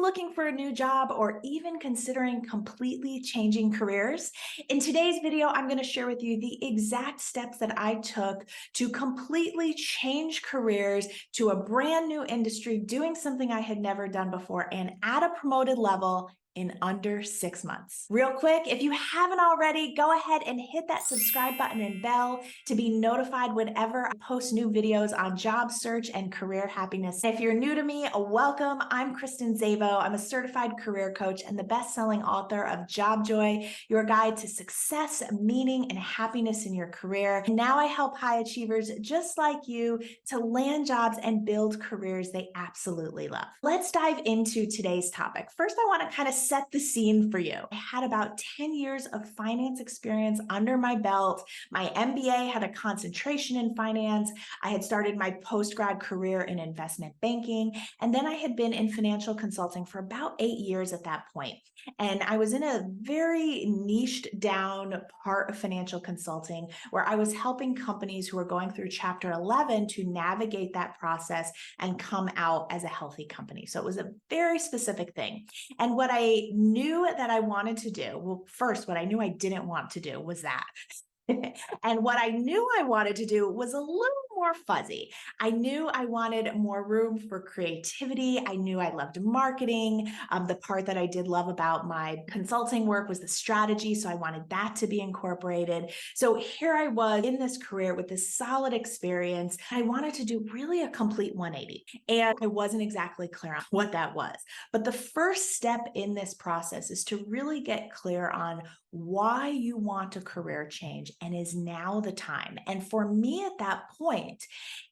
looking for a new job or even considering completely changing careers? In today's video, I'm going to share with you the exact steps that I took to completely change careers to a brand new industry, doing something I had never done before and at a promoted level in under 6 months. Real quick, if you haven't already, go ahead and hit that subscribe button and bell to be notified whenever I post new videos on job search and career happiness. If you're new to me, welcome. I'm Kristen Zavo. I'm a certified career coach and the best-selling author of Job Joy, your guide to success, meaning, and happiness in your career. And now I help high achievers just like you to land jobs and build careers they absolutely love. Let's dive into today's topic. First, I want to kind of set the scene for you. I had about 10 years of finance experience under my belt. My MBA had a concentration in finance. I had started my post-grad career in investment banking, and then I had been in financial consulting for about 8 years at that point. And I was in a very niched down part of financial consulting where I was helping companies who were going through Chapter 11 to navigate that process and come out as a healthy company. So it was a very specific thing. And what I knew that I wanted to do, well, first, what I knew I didn't want to do was that. And what I knew I wanted to do was a little more fuzzy. I knew I wanted more room for creativity. I knew I loved marketing. The part that I did love about my consulting work was the strategy. So I wanted that to be incorporated. So here I was in this career with this solid experience. I wanted to do really a complete 180. And I wasn't exactly clear on what that was. But the first step in this process is to really get clear on why you want a career change and is now the time. And for me at that point,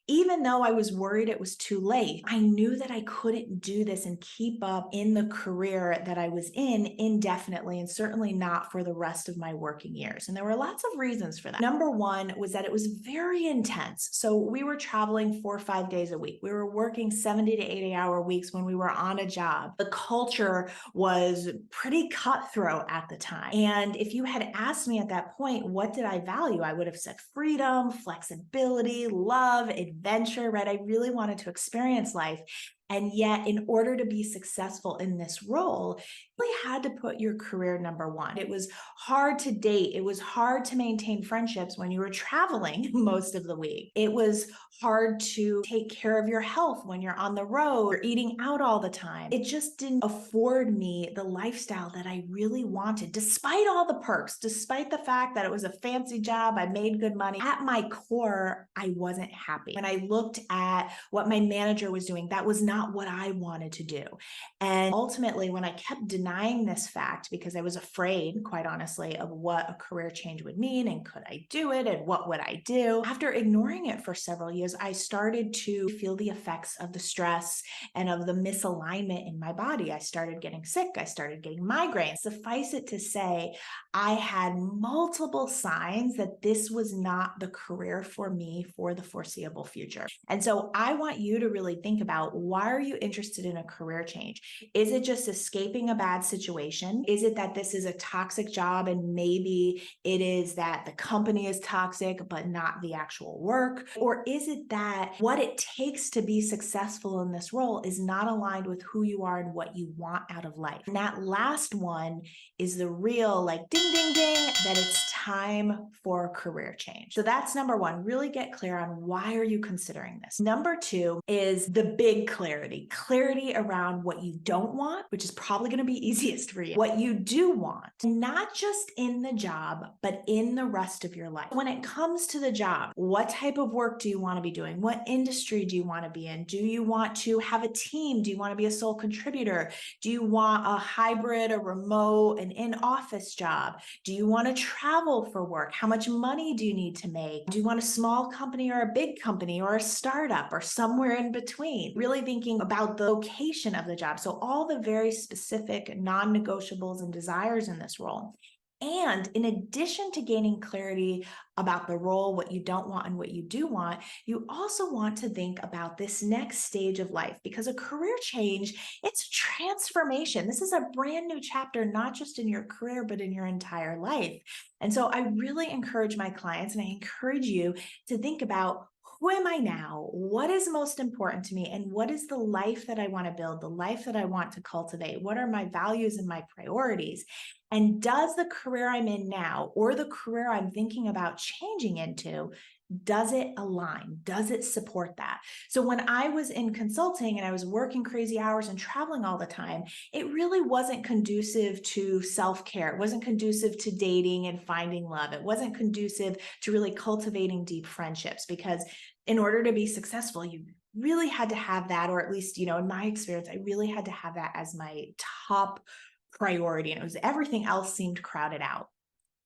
even though I was worried it was too late, I knew that I couldn't do this and keep up in the career that I was in indefinitely, and certainly not for the rest of my working years. And there were lots of reasons for that. Number one was that it was very intense. So we were traveling 4 or 5 days a week. We were working 70 to 80-hour weeks when we were on a job. The culture was pretty cutthroat at the time. And if you had asked me at that point, what did I value? I would have said freedom, flexibility, love, adventure, right? I really wanted to experience life. And yet, in order to be successful in this role, you really had to put your career number one. It was hard to date. It was hard to maintain friendships when you were traveling most of the week. It was hard to take care of your health when you're on the road or eating out all the time. It just didn't afford me the lifestyle that I really wanted, despite all the perks, despite the fact that it was a fancy job, I made good money. At my core, I wasn't happy. When I looked at what my manager was doing, that was not what I wanted to do. And ultimately, when I kept denying this fact because I was afraid, quite honestly, of what a career change would mean and could I do it and what would I do, after ignoring it for several years, I started to feel the effects of the stress and of the misalignment in my body. I started getting sick. I started getting migraines. Suffice it to say, I had multiple signs that this was not the career for me for the foreseeable future. And so I want you to really think about, why are you interested in a career change? Is it just escaping a bad situation? Is it that this is a toxic job and maybe it is that the company is toxic, but not the actual work? Or is it that what it takes to be successful in this role is not aligned with who you are and what you want out of life? And that last one is the real, like, ding, ding, ding, that it's time for a career change. So that's number one. Really get clear on, why are you considering this? Number two is the big clarity around what you don't want, which is probably going to be easiest for you. What you do want, not just in the job, but in the rest of your life. When it comes to the job, what type of work do you want to be doing? What industry do you want to be in? Do you want to have a team? Do you want to be a sole contributor? Do you want a hybrid, a remote, an in-office job? Do you want to travel for work? How much money do you need to make? Do you want a small company or a big company or a startup or somewhere in between? Really thinking about the location of the job. So all the very specific non-negotiables and desires in this role. And in addition to gaining clarity about the role, what you don't want and what you do want, you also want to think about this next stage of life, because a career change, it's a transformation. This is a brand new chapter, not just in your career, but in your entire life. And so I really encourage my clients, and I encourage you to think about, who am I now? What is most important to me? And what is the life that I want to build, the life that I want to cultivate? What are my values and my priorities? And does the career I'm in now or the career I'm thinking about changing into, does it align? Does it support that? So when I was in consulting and I was working crazy hours and traveling all the time, it really wasn't conducive to self-care. It wasn't conducive to dating and finding love. It wasn't conducive to really cultivating deep friendships, because in order to be successful, you really had to have that, or at least, in my experience, I really had to have that as my top priority. And it was everything else seemed crowded out.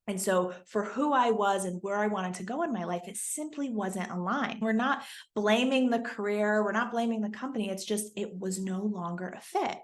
And so for who I was and where I wanted to go in my life, it simply wasn't aligned. We're not blaming the career, we're not blaming the company. It's just, it was no longer a fit.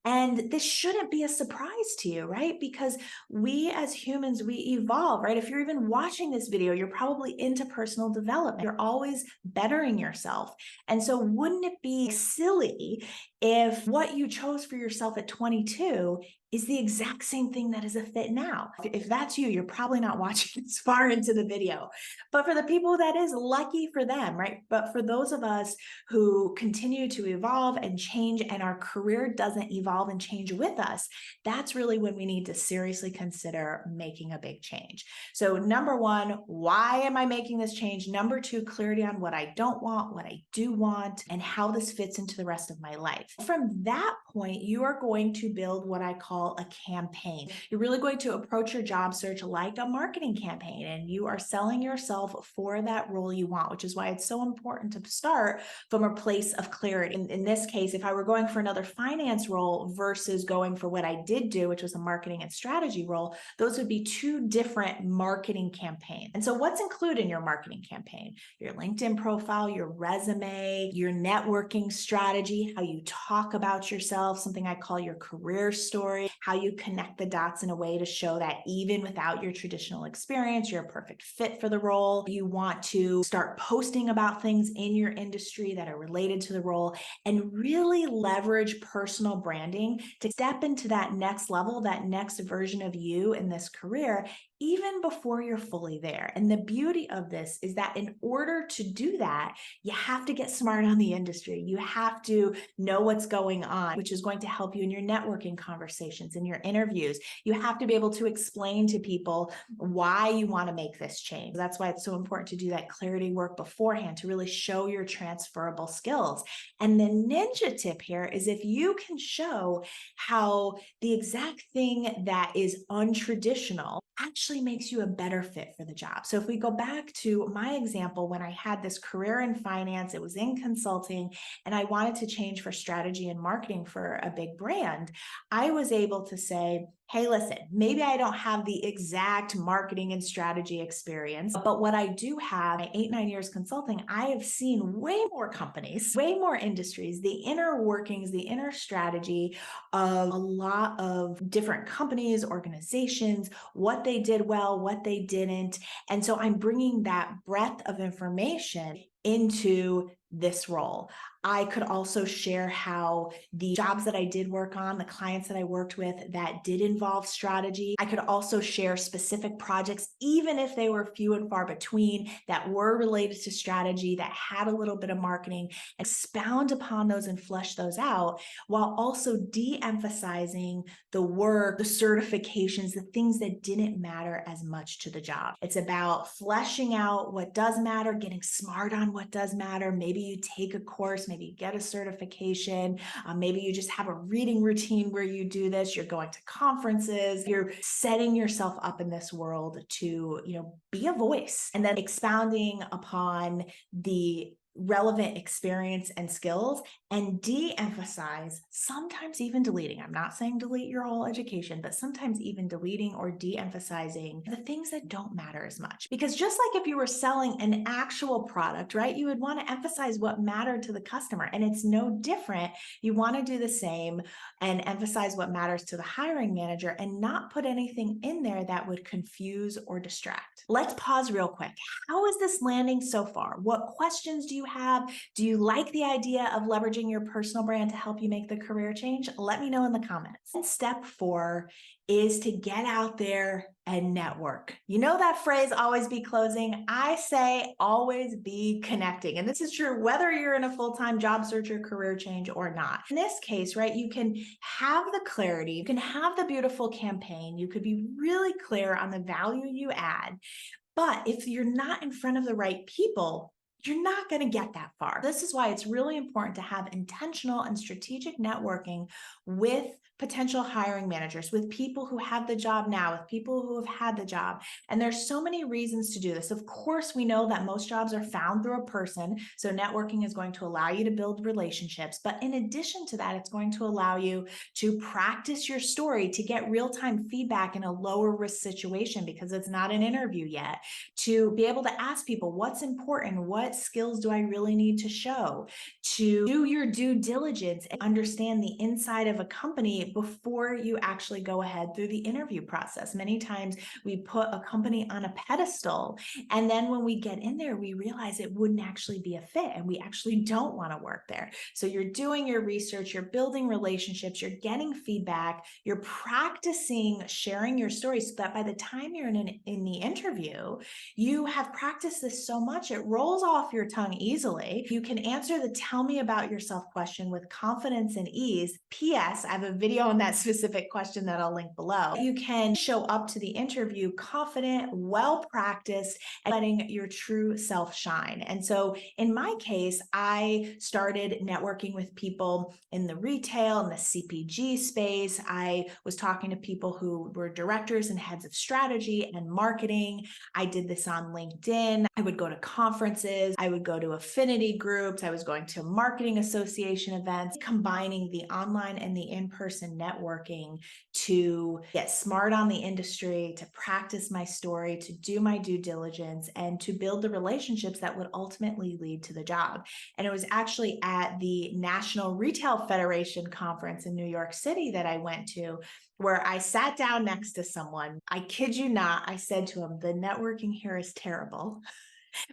And this shouldn't be a surprise to you, right? Because we as humans, we evolve, right? If you're even watching this video, you're probably into personal development. You're always bettering yourself. And so wouldn't it be silly if what you chose for yourself at 22 is the exact same thing that is a fit now? If that's you, you're probably not watching this far into the video. But for the people that is, lucky for them, right? But for those of us who continue to evolve and change, and our career doesn't evolve and change with us, that's really when we need to seriously consider making a big change. So number one, why am I making this change? Number two, clarity on what I don't want, what I do want, and how this fits into the rest of my life. From that point, you are going to build what I call a campaign. You're really going to approach your job search like a marketing campaign, and you are selling yourself for that role you want, which is why it's so important to start from a place of clarity. In this case, if I were going for another finance role versus going for what I did do, which was a marketing and strategy role, those would be two different marketing campaigns. And so what's included in your marketing campaign? Your LinkedIn profile, your resume, your networking strategy, how you talk about yourself, something I call your career story, how you connect the dots in a way to show that even without your traditional experience, you're a perfect fit for the role. You want to start posting about things in your industry that are related to the role, and really leverage personal branding to step into that next level, that next version of you in this career, even before you're fully there. And the beauty of this is that in order to do that, you have to get smart on the industry. You have to know what's going on, which is going to help you in your networking conversations, in your interviews. You have to be able to explain to people why you want to make this change. That's why it's so important to do that clarity work beforehand, to really show your transferable skills. And the ninja tip here is, if you can show how the exact thing that is untraditional actually makes you a better fit for the job. So if we go back to my example, when I had this career in finance, it was in consulting, and I wanted to change for strategy and marketing for a big brand, I was able to say, hey, listen, maybe I don't have the exact marketing and strategy experience, but what I do have, my 8-9 years consulting, I have seen way more companies, way more industries, the inner workings, the inner strategy of a lot of different companies, organizations, what they did well, what they didn't. And so I'm bringing that breadth of information into this role. I could also share how the jobs that I did work on, the clients that I worked with that did involve strategy. I could also share specific projects, even if they were few and far between, that were related to strategy, that had a little bit of marketing, expound upon those and flesh those out, while also de-emphasizing the work, the certifications, the things that didn't matter as much to the job. It's about fleshing out what does matter, getting smart on what does matter. Maybe you take a course, maybe you get a certification, maybe you just have a reading routine where you do this, you're going to conferences, you're setting yourself up in this world to, be a voice, and then expounding upon the relevant experience and skills, and de-emphasize, sometimes even deleting. I'm not saying delete your whole education, but sometimes even deleting or de-emphasizing the things that don't matter as much. Because just like if you were selling an actual product, right, you would want to emphasize what mattered to the customer, and it's no different. You want to do the same and emphasize what matters to the hiring manager, and not put anything in there that would confuse or distract. Let's pause real quick. How is this landing so far? What questions do you have? Do you like the idea of leveraging your personal brand to help you make the career change? Let me know in the comments. And step 4 is to get out there and network. You know that phrase, always be closing? I say always be connecting. And this is true whether you're in a full-time job search or career change or not. In this case, right, you can have the clarity, you can have the beautiful campaign, you could be really clear on the value you add, but if you're not in front of the right people, you're not going to get that far. This is why it's really important to have intentional and strategic networking with potential hiring managers, with people who have the job now, with people who have had the job. And there's so many reasons to do this. Of course, we know that most jobs are found through a person, so networking is going to allow you to build relationships. But in addition to that, it's going to allow you to practice your story, to get real-time feedback in a lower risk situation because it's not an interview yet, to be able to ask people what's important, what skills do I really need to show, to do your due diligence and understand the inside of a company before you actually go ahead through the interview process. Many times we put a company on a pedestal, and then when we get in there, we realize it wouldn't actually be a fit and we actually don't want to work there. So you're doing your research, you're building relationships, you're getting feedback, you're practicing sharing your story so that by the time you're in the interview, you have practiced this so much, it rolls off your tongue easily. You can answer the tell me about yourself question with confidence and ease. P.S. I have a video on that specific question that I'll link below. You can show up to the interview confident, well-practiced, and letting your true self shine. And so in my case, I started networking with people in the retail and the CPG space. I was talking to people who were directors and heads of strategy and marketing. I did this on LinkedIn. I would go to conferences. I would go to affinity groups. I was going to marketing association events, combining the online and the in-person networking to get smart on the industry, to practice my story, to do my due diligence, and to build the relationships that would ultimately lead to the job. And it was actually at the National Retail Federation conference in New York City that I went to, where I sat down next to someone. I kid you not, I said to him, the networking here is terrible.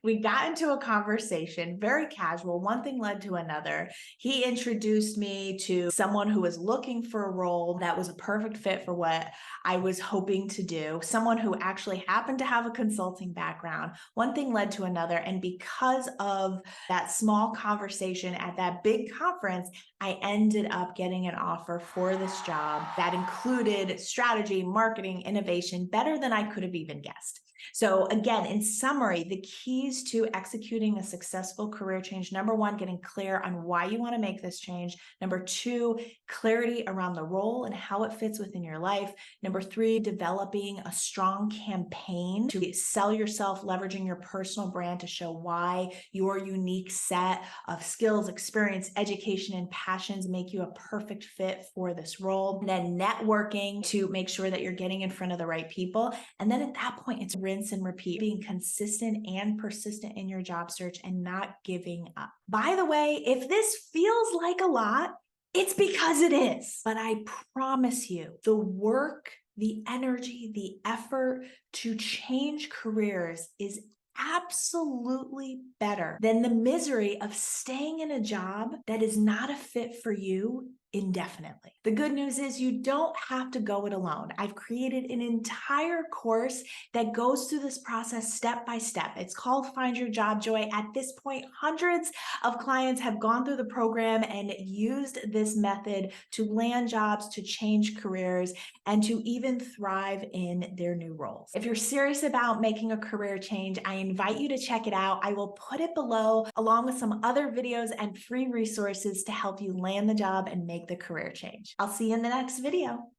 We got into a conversation, very casual. One thing led to another. He introduced me to someone who was looking for a role that was a perfect fit for what I was hoping to do, someone who actually happened to have a consulting background. One thing led to another. And because of that small conversation at that big conference, I ended up getting an offer for this job that included strategy, marketing, innovation, better than I could have even guessed. So again, in summary, the keys to executing a successful career change: number 1, getting clear on why you want to make this change. Number 2, clarity around the role and how it fits within your life. Number 3, developing a strong campaign to sell yourself, leveraging your personal brand to show why your unique set of skills, experience, education, and passions make you a perfect fit for this role. And then networking to make sure that you're getting in front of the right people. And then at that point, it's rinse and repeat, being consistent and persistent in your job search and not giving up. By the way, if this feels like a lot, it's because it is. But I promise you, the work, the energy, the effort to change careers is absolutely better than the misery of staying in a job that is not a fit for you indefinitely. The good news is you don't have to go it alone. I've created an entire course that goes through this process step by step. It's called Find Your Job Joy. At this point, hundreds of clients have gone through the program and used this method to land jobs, to change careers, and to even thrive in their new roles. If you're serious about making a career change, I invite you to check it out. I will put it below along with some other videos and free resources to help you land the job and make the career change. I'll see you in the next video.